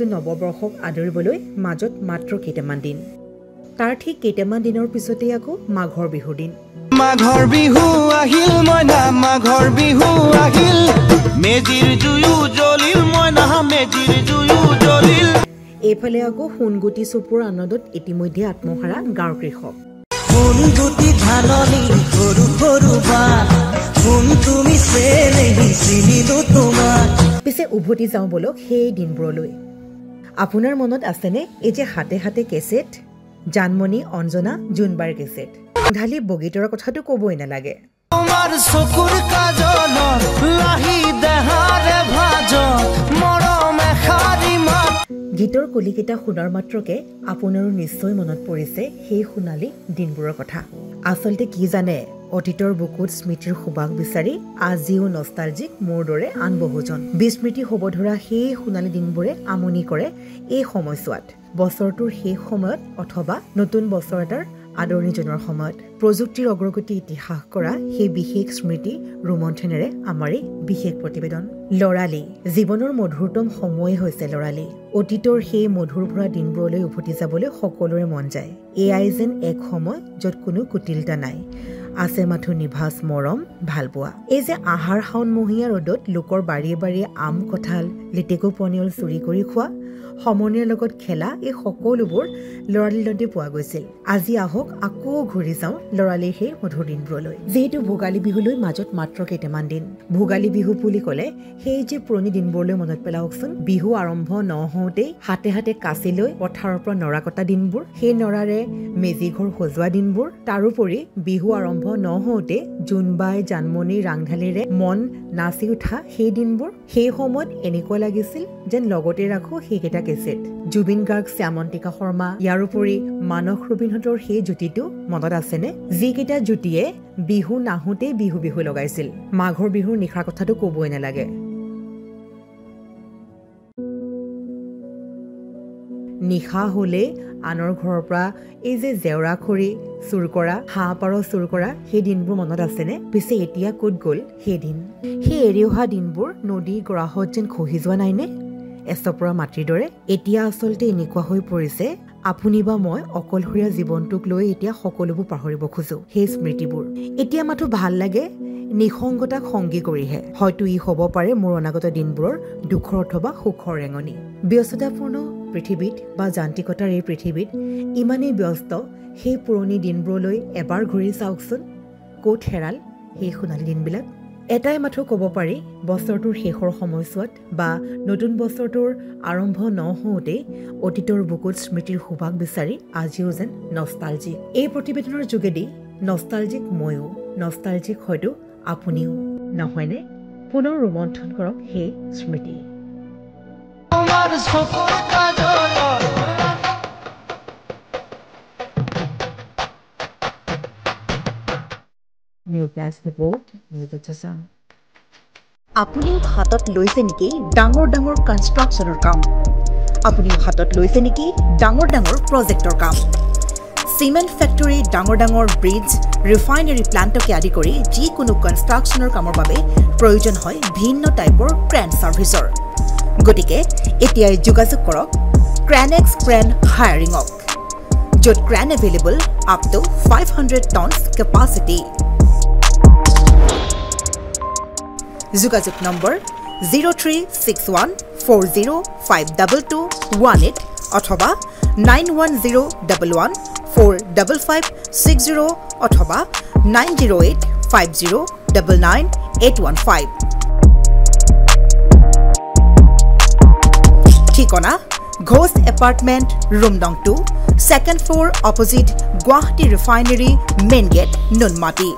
নতুন নৱবৰ্ষক আদৰিবলৈ মাজত মাত্ৰ কেইটামান দিন তাৰ ঠিক কেইটামান দিনৰ পিছতে আকৌ মাঘৰ বিহুৰ দিন মাঘৰ বিহু আহিল মইনা মাঘৰ বিহু আহিল মেজিৰ জুয়ু জ্বলিল মইনা মেজিৰ জুয়ু জ্বলিল এইফালে আকৌ সোণগুটি চুপুৰ আনন্দত ইতিমধ্যে আত্মহাৰা গাঁৱৰ কৃষক সোণগুটি ধাননি সৰু সৰু বাট সোণ তুমি চেনেহি চিনিলো তোমাক পিছে উভতি যাওঁ বলক সেই দিনবোৰলৈ আপোনাৰ মনত আছেনে এই যে হাতে হাতে কেছেট জানমণি অঞ্জনা জোনবাৰ কেছেট ঢালি বগীতৰৰ কথাটো ক'বই নালাগে তোমাৰ চকুৰ কাজল লাহি দেহাৰে ভাজ মৰম এখাৰি মাত গীতৰ কলিকেইটা শুনাৰ মাত্ৰকে আপোনাৰো নিশ্চয় মনত পৰিছে সেই সোণালী দিনবোৰৰ কথা আচলতে কি জানে অতীতৰ বুকুত স্মৃতিৰ সুবাস বিচাৰি আজিও নষ্টালজিক মোৰ দৰে আন বহুজন বিস্মৃতি হ'ব ধৰা সেই সোণালী দিনবোৰে আমনি কৰে এই সময়ছোৱাত বছৰটোৰ শেষ সময়ত অথবা নতুন বছৰ এটাৰ আদৰণি জনোৱাৰ সময়ত প্ৰযুক্তিৰ অগ্ৰগতি ইতিহাস কৰা সেই বিশেষ স্মৃতি ৰোমন্থনেৰে আমাৰ এই বিশেষ প্ৰতিবেদন লৰালি জীৱনৰ মধুৰতম সময় হৈছে লৰালি অতীতৰ সেই মধুৰ ভৰা দিনবোৰলৈ উভতি যাবলৈ সকলোৰে মন যায় এয়াই যেন এক সময় য'ত কোনো কুটিলতা নাই আছে মাথো নিভাজ মৰম ভাল পোৱা এই যে আহাৰ শাওণ মহীয়া ৰ'দত লোকৰ বাৰীয়ে বাৰীয়ে আম কঁঠাল লিটেকু পনিয়ল চুৰি কৰি খোৱা সমনীয়াৰ লগত খেলা এই সকলোবোৰ লৰালিলতে পোৱা গৈছিল আজি আহক আকৌ ঘূৰি যাওঁ লৰালিৰ সেই মধুৰ দিনবোৰলৈ যিহেতু ভোগালী বিহুলৈ মাজত মাত্ৰ কেইটামান দিন ভোগালী বিহু বুলি ক'লে সেই যে পুৰণি দিনবোৰলৈ মনত পেলাওকচোন বিহু আৰম্ভ নহওঁতেই হাতে হাতে কাচি লৈ পথাৰৰ পৰা নৰা কটা দিনবোৰ সেই নৰাৰে মেজি ঘৰ সজোৱা দিনবোৰ তাৰোপৰি বিহু আৰম্ভ নহওঁতে জোনবাই জানমণি ৰাংঢালিৰে মন নাচি উঠা সেই দিনবোৰ সেই সময়ত এনেকুৱা লাগিছিল যেন লগতে ৰাখো সেইকেইটা কেছেট জুবিন গাৰ্গ শ্যামন্তিকা শৰ্মা ইয়াৰোপৰি মানস ৰবীনহঁতৰ সেই জুতিটো মনত আছেনে যিকেইটা জুতিয়ে বিহু নাহোঁতেই বিহু বিহু লগাইছিল মাঘৰ বিহুৰ নিশাৰ কথাটো ক'বই নালাগে নিশা হলে আনৰ ঘৰৰ পৰা এই যে জেওৰা খৰি চুৰ কৰা হাঁহ পাৰ চুৰ কৰা সেই দিনবোৰ মনত আছেনে পিছে এতিয়া ক'ত গ'ল সেই দিন সেই এৰি অহা দিনবোৰ নদী গৰাহত যেন খহি যোৱা নাইনে এচপৰা মাটিৰ দৰে এতিয়া আচলতে এনেকুৱা হৈ পৰিছে আপুনি বা মই অকলশৰীয়া জীৱনটোক লৈ এতিয়া সকলোবোৰ পাহৰিব খোজো সেই স্মৃতিবোৰ এতিয়া মাথো ভাল লাগে নিসংগতাক সংগী কৰিহে হয়তো ই হ'ব পাৰে মোৰ অনাগত দিনবোৰৰ দুখৰ অথবা সুখৰ ৰেঙনি ব্যস্ততাপূৰ্ণ পৃথিৱীত বা যান্ত্ৰিকতাৰ এই পৃথিৱীত ইমানেই ব্যস্ত সেই পুৰণি দিনবোৰলৈ এবাৰ ঘূৰি চাওকচোন ক'ত হেৰাল সেই সোণালী দিনবিলাক এটাই মাথো ক'ব পাৰি বছৰটোৰ শেষৰ সময়ছোৱাত বা নতুন বছৰটোৰ আৰম্ভ নহওঁতেই অতীতৰ বুকুত স্মৃতিৰ সুবাস বিচাৰি আজিও যেন নষ্টালজিক এই প্ৰতিবেদনৰ যোগেদি নষ্টালজিক ময়ো নষ্টালজিক হয়তো আপুনিও নহয়নে পুনৰ ৰোমন্থন কৰক সেই স্মৃতি আপুনিও হাতত লৈছে নেকি ডাঙৰ ডাঙৰ কনষ্ট্ৰাকশ্যনৰ কাম আপুনিও হাতত লৈছে নেকি ডাঙৰ ডাঙৰ প্ৰজেক্টৰ কাম সিমেণ্ট ফেক্টৰী ডাঙৰ ডাঙৰ ব্ৰিজ ৰিফাইনাৰী প্লাণ্টকে আদি কৰি যিকোনো কনষ্ট্ৰাকশ্যনৰ কামৰ বাবে প্ৰয়োজন হয় ভিন্ন টাইপৰ ক্ৰেন ছাৰ্ভিচৰ গতিকে এতিয়াই যোগাযোগ কৰক ক্ৰেনেক্স ক্ৰেন হায়াৰিঙক য'ত crane available up to 500 tonnes capacity যোগাযোগ নম্বৰ 0361405218 অথবা 9101145560 অথবা 9085099815 ঠিকনা ঘোষ এপাৰ্টমেণ্ট ৰুম নং 2 second floor opposite Guwahati refinery main gate Noonmati